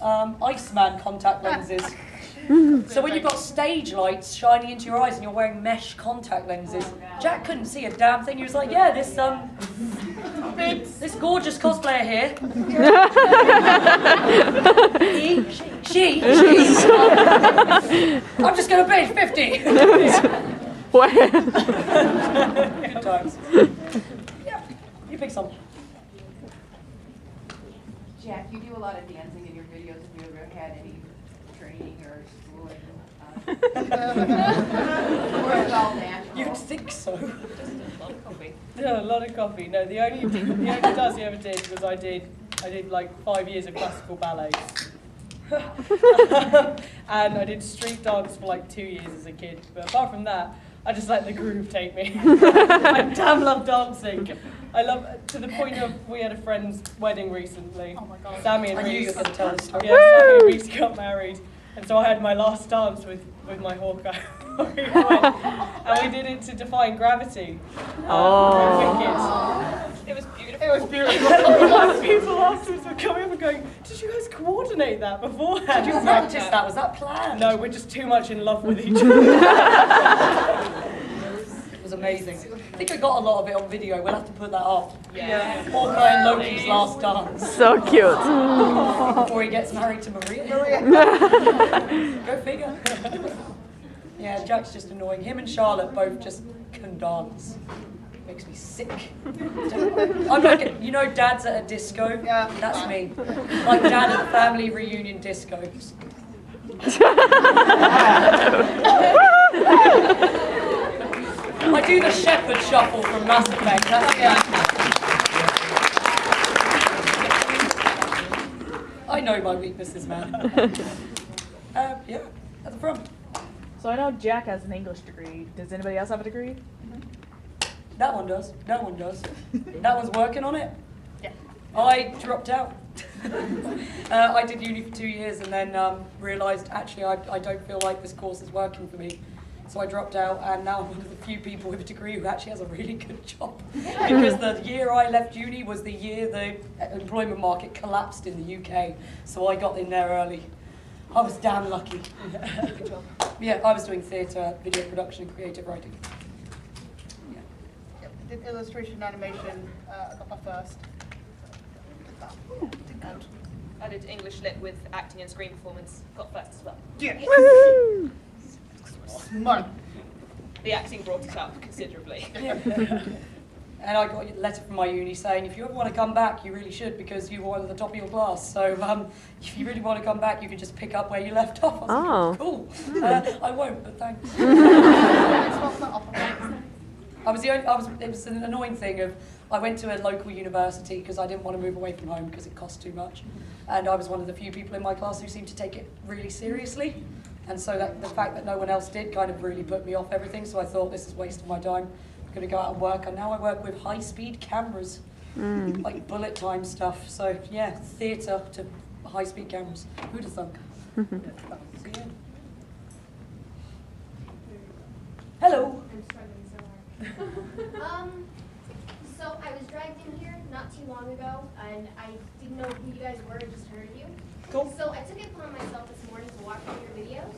Iceman contact lenses. So when you've got stage lights shining into your eyes and you're wearing mesh contact lenses, Jack couldn't see a damn thing. He was like, yeah, this gorgeous cosplayer here. She. I'm just going to pay 50. Good times. Yeah, you pick some. Jack, you do a lot of dancing in your videos. Have you ever had any training or schooling? Or is it all natural? You'd think so. Just a lot of coffee. Yeah, a lot of coffee. No, the only dance I ever did was I did like 5 years of classical ballet. And I did street dance for like 2 years as a kid. But apart from that, I just let the groove take me. I damn love dancing. I love, to the point of, we had a friend's wedding recently. Oh my God. Sammy and I knew you Reese. were going to tell this story. Yeah, Sammy and Reese got married. And so I had my last dance with my Hawkeye. And we did it to Defying Gravity. Wicked. It was beautiful. It was beautiful. A lot of people afterwards were coming up and going, did you guys coordinate that beforehand? Did you practice that? Was that planned? No, we're just too much in love with each other. It was amazing. I think I got a lot of it on video. We'll have to put that up. Yeah. Hawkeye and Loki's last dance. So cute. Before he gets married to Maria. Go figure. Yeah, Jack's just annoying. Him and Charlotte both just can dance. Makes me sick. I'm like, you know, dad's at a disco? Yeah. That's me. Like dad at a family reunion disco. I do the shepherd shuffle from Mass Effect. That's I know my weaknesses, man. Yeah, at the front. So I know Jack has an English degree. Does anybody else have a degree? That one does. That one does. That one's working on it. Yeah. I dropped out. I did uni for 2 years and then realised actually I don't feel like this course is working for me. So I dropped out and now I'm one of the few people with a degree who actually has a really good job. Because the year I left uni was the year the employment market collapsed in the UK. So I got in there early. I was damn lucky. Good job. Yeah, I was doing theatre, video production and creative writing. Yep, I did illustration animation. I got my first. And I did English lit with acting and screen performance. Got first as well. Yeah. Woohoo! Smart. The acting brought it up considerably. And I got a letter from my uni saying, if you ever want to come back, you really should because you were one of the top of your class. So if you really want to come back, you can just pick up where you left off. I was like, cool. I won't, but thanks. It was an annoying thing of, I went to a local university because I didn't want to move away from home because it cost too much. And I was one of the few people in my class who seemed to take it really seriously. And so the fact that no one else did kind of really put me off everything. So I thought, this is wasting my time. I'm going to go out and work. And now I work with high-speed cameras, like bullet time stuff. So yeah, theatre to high-speed cameras. Who'd have thunk? So, yeah. Hello. I'm struggling so hard. So I was dragged in here not too long ago, and I didn't know who you guys were, I just heard of you. Cool. So I took it upon myself this morning to watch one of your videos.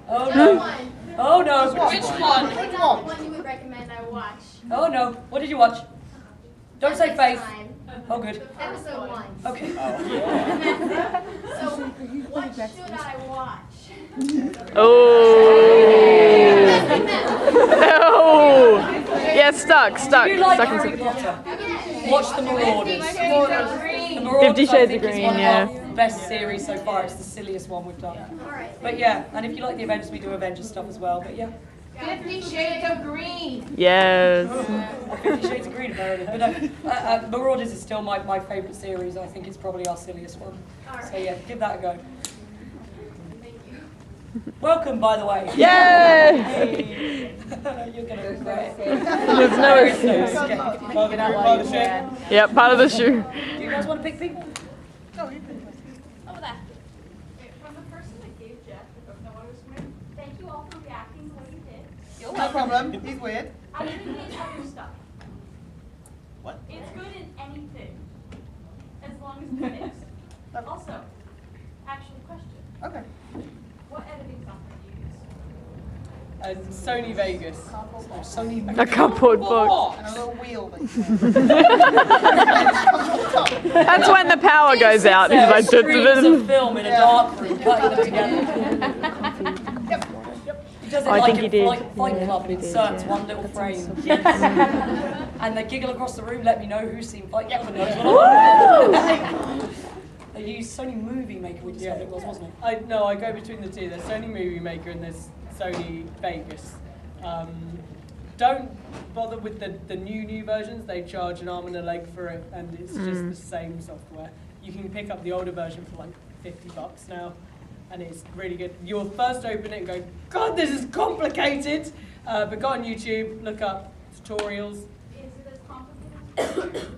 Oh Just no. one. Oh no. Which one? Like not the one you would recommend I watch. Oh no. What did you watch? Don't say Next Faith. time. Oh good. Episode 1. Okay. So what should I watch? Oh. Yeah, stuck. Do you Stuck like in Harry something. Potter? Yes. Watch The Marauders. The Marauders, 50 Shades I think, of Green, is one yeah. of our best series so far. It's the silliest one we've done. Alright. But yeah, and if you like the Avengers, we do Avengers stuff as well. But yeah, 50 Shades of Green. Yes. 50 Shades of Green apparently. But no, Marauders is still my favourite series. I think it's probably our silliest one. So yeah, give that a go. Welcome, by the way. Yay! You're gonna regret it. There's no excuse. Part of the ship. Yep, part of the shoe. Do you guys want to pick people? Over there. From the person that gave Jeff, I don't know what it was from, thank you all for reacting to what you did. No problem. He's weird. I didn't hate other stuff. What? It's good in anything, as long as it's mixed. Also, actually. Sony Vegas. Sony. A cardboard box. And a little wheel. That's when the power goes out. He's like, Screens of film in a dark room, cutting them together. He does it I like think he in did. Fight Club and inserts one little frame. And they giggle across the room, let me know who's seen Fight Club and knows what I They used Sony Movie Maker, we discovered it was, wasn't it? I go between the two. There's Sony Movie Maker and there's Sony Vegas. Don't bother with the new versions. They charge an arm and a leg for it, and it's just the same software. You can pick up the older version for like $50 now, and it's really good. You'll first open it and go, God, this is complicated. But go on YouTube, look up tutorials. Is it as complicated?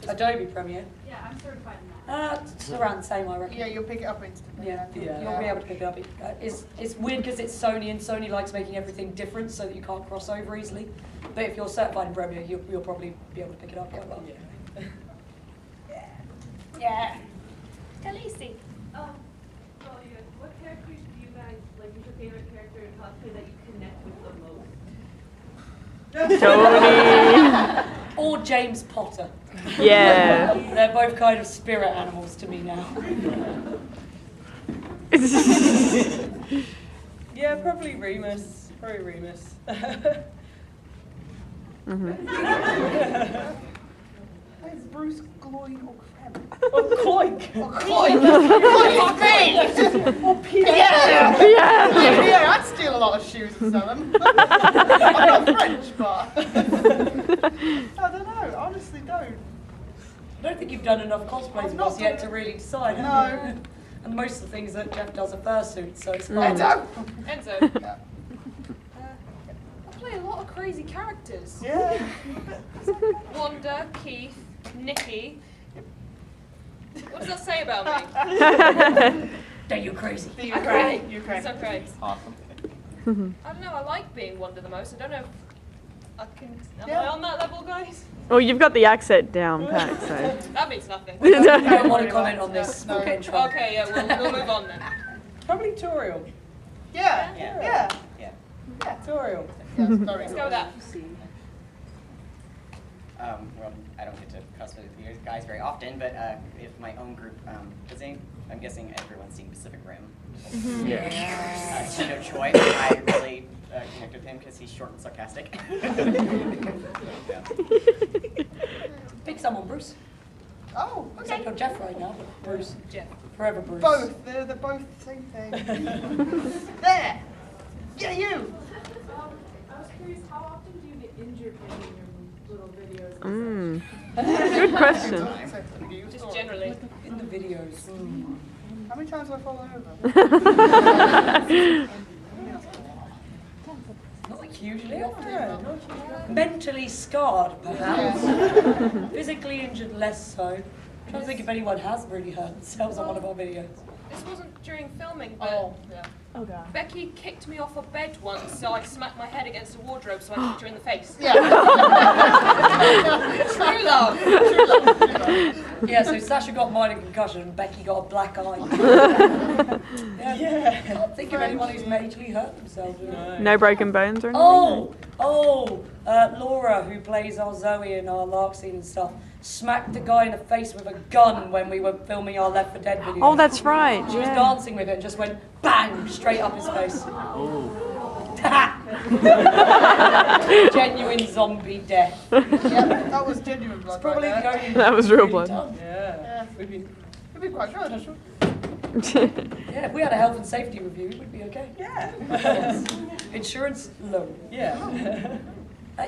Adobe Premiere. Yeah, I'm certified in that. It's around the same, I reckon. Yeah, you'll pick it up instantly. Yeah, Yeah. you'll be able to pick it up. It's weird because it's Sony, and Sony likes making everything different so that you can't cross over easily. But if you're certified in Premiere, you'll probably be able to pick it up quite well. Yeah. Khaleesi. Well, yeah. What characters do you guys like? Is your favorite character in cosplay that you connect with the most? Tony. Or James Potter. Yeah. They're both kind of spirit animals to me now. Yeah, probably Remus. Where's Bruce, Gloyd, or Crab? Or Cloik. Gloyd! Gloyd, or Pierre! Yeah, I'd steal a lot of shoes and sell them. I'm not French, but I don't know. Honestly, don't. I don't think you've done enough cosplays with us yet to really decide. have you? And most of the things that Jeff does are fursuits, so it's hard. Enzo. Yeah. I play a lot of crazy characters. Yeah. Wanda, Keith, Nikki. What does that say about me? Are you crazy? You're great. You're great. So great. Awesome. I don't know, I like being Wanda the most. I don't know if I can... Am I on that level, guys? Well, you've got the accent down, Pat, so. That means nothing. I don't want to comment on this. No. We'll get in trouble. Okay, yeah, we'll move on then. Probably Toriel. Yeah. Toriel. Let's go with that. Well, I don't get to cosplay with you guys very often, but if my own group, I'm guessing everyone's seen Pacific Rim. Tito Choi, I really connect with him because he's short and sarcastic. Pick someone, Bruce. Oh, Except okay. you're Jeff right now, but Bruce. Jeff. Forever Bruce. Both. They're both the same thing. There. Yeah, you. I was curious, how often do you get injured making your little videos? Good question. Just generally. In the videos. How many times have I fallen over? Not hugely often. Mentally scarred, perhaps. Physically injured, less so. I'm trying to think if anyone has really hurt themselves on one of our videos. This wasn't during filming, but Oh god. Becky kicked me off a bed once, so I smacked my head against a wardrobe so I kicked her in the face. Yeah. True love. Yeah, so Sasha got minor concussion and Becky got a black eye. Yeah. I can't think of anyone who's majorly hurt themselves. No broken bones or anything? Laura, who plays our Zoe in our Lark scene and stuff, smacked the guy in the face with a gun when we were filming our Left 4 Dead video. Oh, that's right, She was yeah. dancing with it and just went bang straight up his face. Genuine zombie death. Yeah, that was genuine blood. It's probably right the there. only That was real really blood. done. Yeah. It'd be quite good. Yeah, if we had a health and safety review, it would be okay. Yeah. Insurance low. Yeah.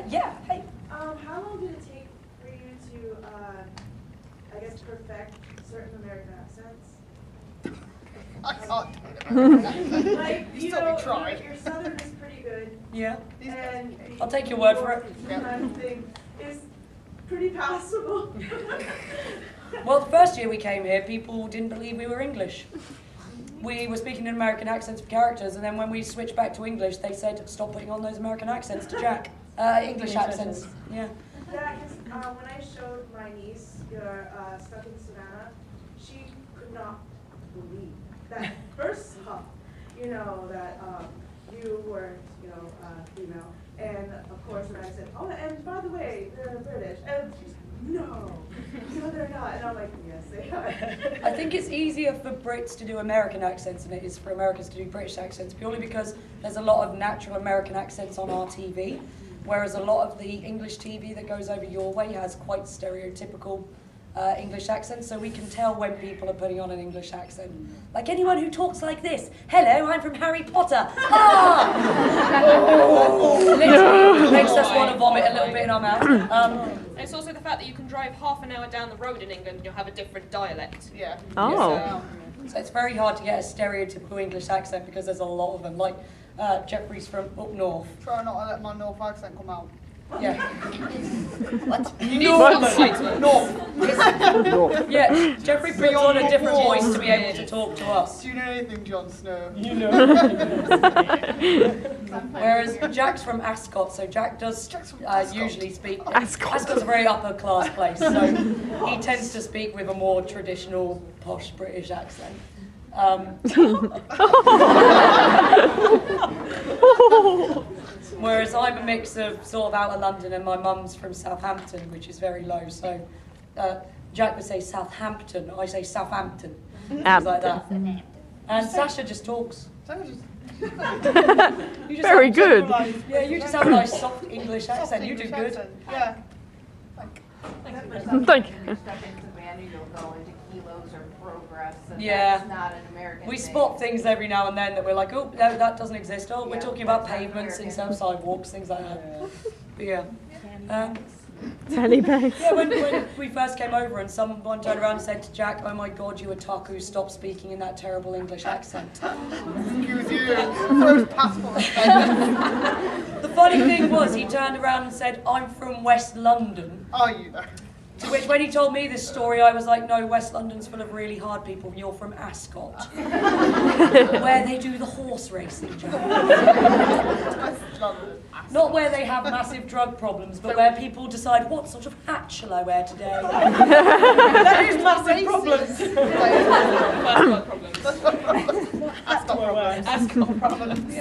Yeah, hey. How long did it take for you to, I guess, perfect certain American accents? I can't do it. Like, you Still know, be try. your southern is pretty good, Yeah. and I'll take your word for it. kind of thing is pretty passable. Well, the first year we came here, people didn't believe we were English. We were speaking in American accents for characters, and then when we switched back to English, they said, stop putting on those American accents to Jack. English accents, yeah. Yeah, because when I showed my niece your stuff in Savannah, she could not believe that first off, that you weren't, you know. And of course, when I said, oh, and by the way, they're British, and she's no, they're not. And I'm like, yes, they are. I think it's easier for Brits to do American accents than it is for Americans to do British accents, purely because there's a lot of natural American accents on our TV, whereas a lot of the English TV that goes over your way has quite stereotypical English accents, so we can tell when people are putting on an English accent. Like anyone who talks like this, hello, I'm from Harry Potter. Literally makes us want to vomit a little bit in our mouth. It's also the fact that you can drive half an hour down the road in England and you'll have a different dialect. Yeah. Oh. So it's very hard to get a stereotypical English accent because there's a lot of them. Like Jeffrey's from up north. Try not to let my North accent come out. Yeah. What? You need subtitles. No. Yeah, Jeffrey puts on a different voice to be able to talk to us. Do you know anything, Jon Snow? You know. Whereas Jack's from Ascot, so Jack does usually speak. Ascot. Ascot's a very upper class place, so he tends to speak with a more traditional, posh British accent. Whereas I'm a mix of sort of outer London, and my mum's from Southampton, which is very low. So Jack would say Southampton, I say Southampton, things like that. And Sasha just talks. You just Very have- good. Yeah, you just have a nice soft English accent. You do good. Yeah. Thank you. When you're stuck in Savannah, you'll go into kilos or progress, and Yeah. that's not an American We thing. spot things every now and then that we're like, oh, no, that doesn't exist. Oh, we're Yeah, talking about that's not pavements American. instead of sidewalks, things like that. But yeah. Fanny bags. Yeah, when we first came over and someone turned around and said to Jack, oh my God, you otaku, stop speaking in that terrible English accent. Excuse you. First passport. The funny thing was, he turned around and said, I'm from West London. Are you though? To which, when he told me this story, I was like, no, West London's full of really hard people. You're from Ascot, where they do the horse racing, Jack. Not where they have massive drug problems, but where people decide, what sort of hat shall I wear today? That is massive problems. Ascot problems.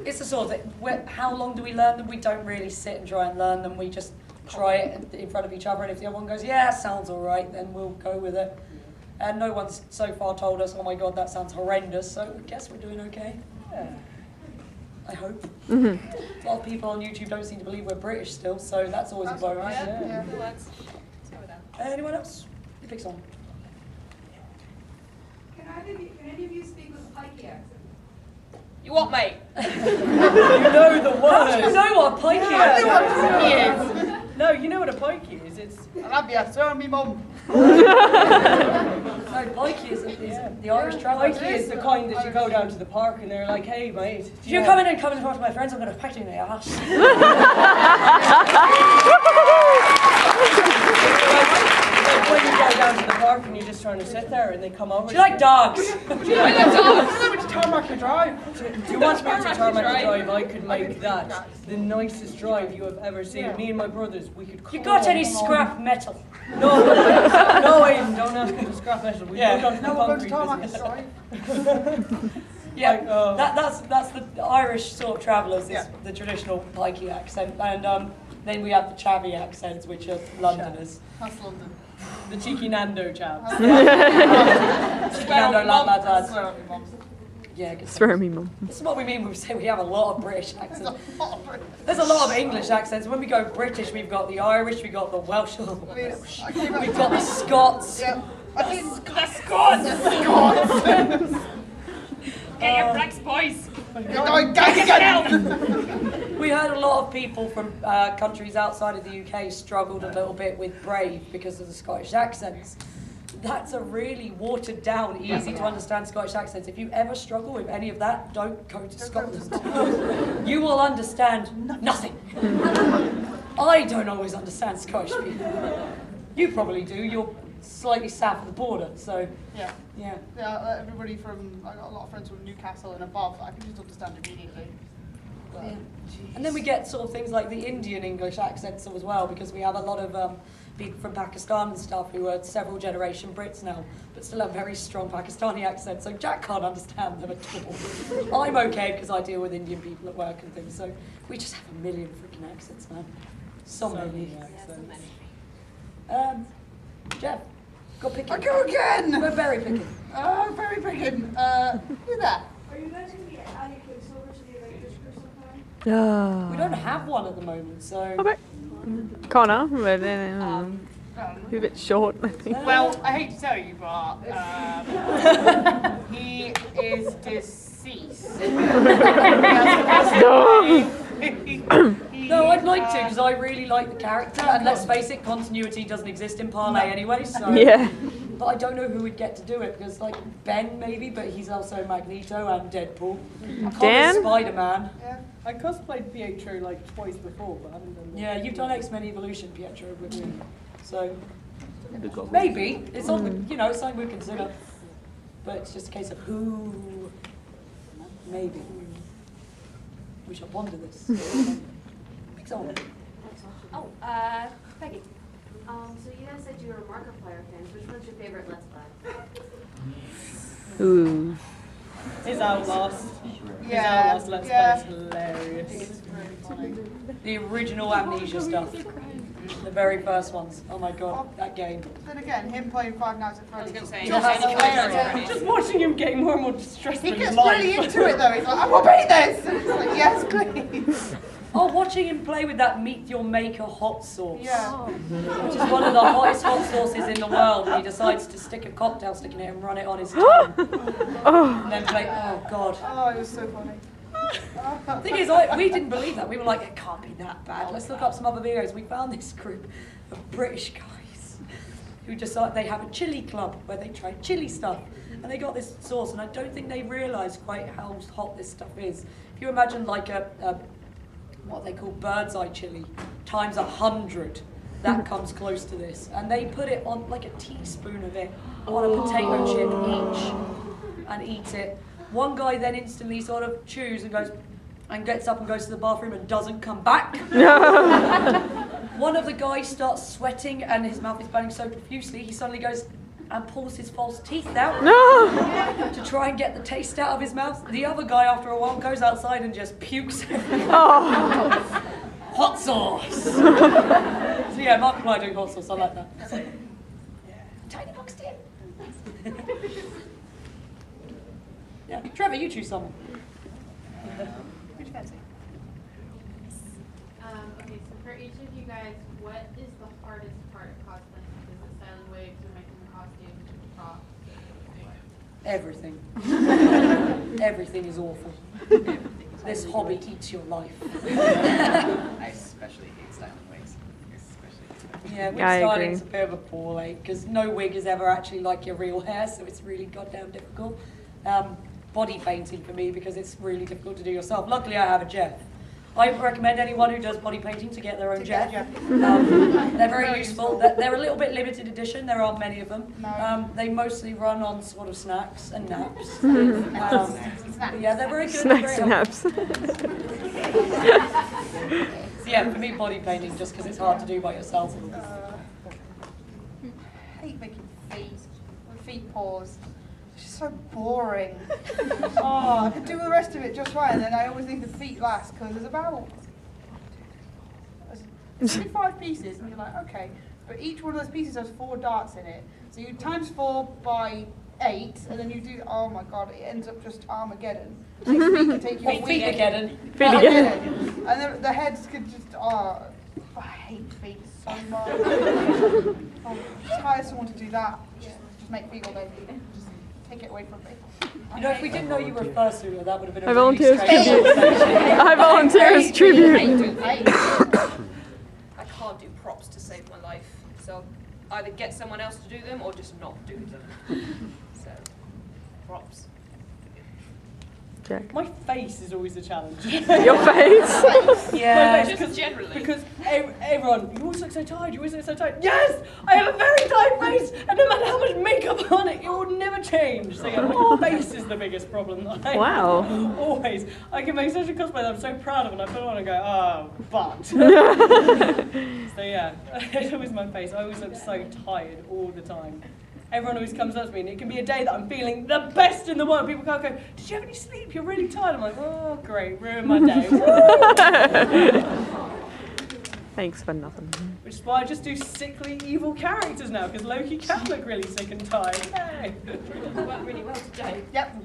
It's the sort of thing, how long do we learn them? We don't really sit and try and learn them. We just try it in front of each other, and if the other one goes, yeah, sounds all right, then we'll go with it. And no one's so far told us, oh my God, that sounds horrendous, so I guess we're doing okay. Yeah. I hope. A lot of people on YouTube don't seem to believe we're British still, so that's always a bonus. Yeah. Let's go with that. Anyone else? You pick someone. Can any of you speak with a pikey accent? You what, mate? You know the How do you word. know what a pikey accent is? No, you know what a pikey is. It's I'll have you, sir, me mum. No, pikey is the Irish traveller. pikey is the kind that you go down to the park and they're like, hey mate. If you're coming in front of my friends, I'm going to pack you in the ass. Like when you go down to the park and you're just trying to sit there and they come over. Do you like dogs? Do you know which tarmac you drive? Do you want me to tarmac drive? I could make that the nicest drive you have ever seen. Me and my brothers, we could. You got any scrap metal? No, Aidan, don't ask me for scrap metal. We go down to the No, we're going to concrete tarmac business. drive. Yeah, Like, that's the Irish sort of travellers, is the traditional pikey accent, and then we have the chavvy accents, which are Londoners. That's London. The cheeky Nando chaps. Cheeky Nando lad. Swear at me, mum. Yeah, good. Swear at me, mum. This is what we mean when we say we have a lot of British There's accents. a lot of British. There's a lot of English accents. When we go British, we've got the Irish, we've got the Welsh, I mean, I came we've got the Scots. Yeah. I came, The Scots! Get your blacks, boys. We heard a lot of people from countries outside of the UK struggled a little bit with Brave because of the Scottish accents. That's a really watered down, easy to understand Scottish accents. If you ever struggle with any of that, don't go to Scotland. You will understand nothing. I don't always understand Scottish people. You probably do. You're slightly south of the border, so Yeah. yeah. Everybody from, I got a lot of friends from Newcastle and above, I can just understand immediately. Yeah. And then we get sort of things like the Indian English accents as well, because we have a lot of people from Pakistan and stuff who are several generation Brits now, but still have very strong Pakistani accents. So Jack can't understand them at all. I'm okay because I deal with Indian people at work and things. So we just have a million freaking accents, man. So many accents. Jeff, go picking. I go again! We're berry picking. Very picking. Who that? Are you guys going to be adding kids over to the Avengers crew sometime? We don't have one at the moment, so. Okay. Connor, but he's a bit short, I think. Well, I hate to tell you, but he is deceased. No, I'd like to because I really like the character, and let's face it, continuity doesn't exist in Parle anyway. So. Yeah. But I don't know who would get to do it because, like, Ben maybe, but he's also Magneto and Deadpool. Dan? Spider-Man. Yeah. I cosplayed Pietro like twice before, but I haven't done that. Yeah, you've done X-Men Evolution, Pietro, with me. So maybe it's on the, you know, it's something we consider. But it's just a case of who. Maybe. We shall ponder this. Excellent. Oh, Peggy. So you guys said you were Markiplier fans. Which one's your favorite Let's Play? Ooh. His Outlast. Yeah, His Outlast Let's yeah. Play is hilarious. It's really funny. The original Amnesia stuff. The very first ones. Oh my god, that game. Then again, him playing Five Nights at I was Freddy's. going to say, Just hilarious. Just watching him getting more and more distressed He with his gets life. really into it though. He's like, I will beat this. And it's like, yes, please. Oh, watching him play with that Meet Your Maker hot sauce. Yeah. Which is one of the hottest hot sauces in the world. And he decides to stick a cocktail stick in it and run it on his tongue. Oh. And then play, oh god. Oh, it was so funny. The thing is, we didn't believe that. We were like, it can't be that bad. Let's look up some other videos. We found this group of British guys who decided they have a chili club where they try chili stuff. And they got this sauce, and I don't think they realised quite how hot this stuff is. If you imagine like what they call bird's eye chili times 100, that comes close to this. And they put it on like a teaspoon of it on a potato chip each and eat it. One guy then instantly sort of chews and goes and gets up and goes to the bathroom and doesn't come back. One of the guys starts sweating and his mouth is burning so profusely he suddenly goes and pulls his false teeth out to try and get the taste out of his mouth. The other guy, after a while, goes outside and just pukes everywhere. Hot sauce! So yeah, Markiplier doing hot sauce, I like that. Tiny box tin. Yeah, Trevor, you choose someone. Which fancy? Okay, so for each of you guys, what is the hardest part of cosplaying? Is it styling wigs or making the costumes, props? Everything. Everything is awful. This hobby eats your life. I especially hate styling wigs. Yeah, wig I styling's a agree. bit of a ball ache because no wig is ever actually like your real hair, so it's really goddamn difficult. Body painting for me because it's really difficult to do yourself. Luckily, I have a Jeff. I recommend anyone who does body painting to get their own Jeff. They're very useful. They're a little bit limited edition. There aren't many of them. They mostly run on sort of snacks and naps. Yeah, they're very good. Snacks very and helpful. naps. So yeah, for me, body painting just because it's hard to do by yourself. I hate making feet. Feet paws. It's just so boring. Oh, I could do the rest of it just fine, and then I always leave the feet last because there's about 5 pieces, and you're like, okay, but each one of those pieces has 4 darts in it. So you times 4 by 8, and then you do. Oh my god, it ends up just Armageddon. Feet can take you a week. Feet-ageddon. Feet-ageddon. And the heads could just. Oh, I hate feet so much. Oh, just hire someone to do that. Just make feet all day. Just take it away from me. You know, if we didn't know you were a fursuiter, that would have been a I really volunteer as strange tribute. conversation. I volunteer as tribute. I can't do props to save my life, so either get someone else to do them or just not do them. So, props. Jack? My face is always a challenge. Your face? Yeah. Just generally. Because everyone, you always look so tired, you always look so tired. Yes! I have a very tired face, and no matter how much makeup on it, it will never change. So yeah, my face is the biggest problem that I Wow. have. Always. I can make such a cosplay that I'm so proud of, and I put it on and go, oh, but. So yeah, it's always my face. I always look so tired all the time. Everyone always comes up to me, and it can be a day that I'm feeling the best in the world. People can't go, did you have any sleep? You're really tired. I'm like, oh, great, ruined my day. Thanks for nothing. Which is why I just do sickly, evil characters now, because Loki can look really sick and tired. Yay. It worked really well today. Yep.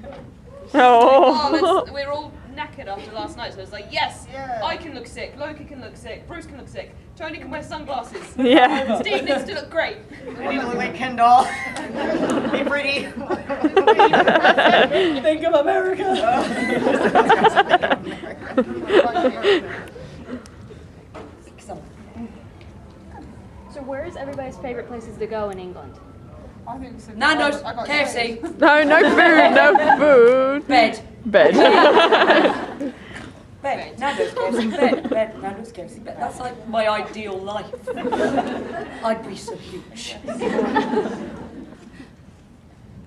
Oh. We're all knackered after last night, so it's like, yes, Yeah. I can look sick, Loki can look sick, Bruce can look sick, Tony can wear sunglasses. Yeah. Steve needs to look great. I need to look like Ken doll. Be pretty. Think of America. So where's everybody's favorite places to go in England? I think so. Nando's, I got KFC, No, no food, no food. bed. Bed. Bed, Nando's, KFC, bed, Nando's, KFC, bed. That's like my ideal life. I'd be so huge.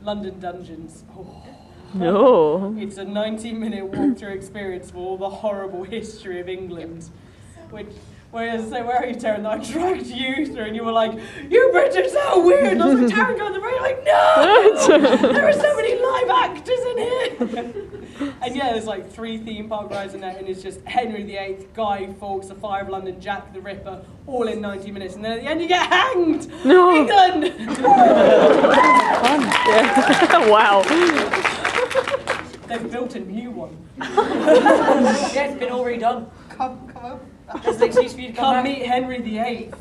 London Dungeons. Oh. No. It's a 90-minute walkthrough experience for all the horrible history of England. Whereas, say, where are you, Taryn? I dragged you through, and you were like, "You British are weird." And I was like, "Taryn, go on the radio." You're like, "No, there are so many live actors in here." And yeah, there's like 3 theme park rides in there, and it's just Henry VIII, Guy Fawkes, The Fire of London, Jack the Ripper, all in 90 minutes, and then at the end you get hanged. No. England. Fun. Yeah. Wow. They've built a new one. Yeah, it's been all redone. Come over. There's an excuse for you to come Come back. meet Henry VIII.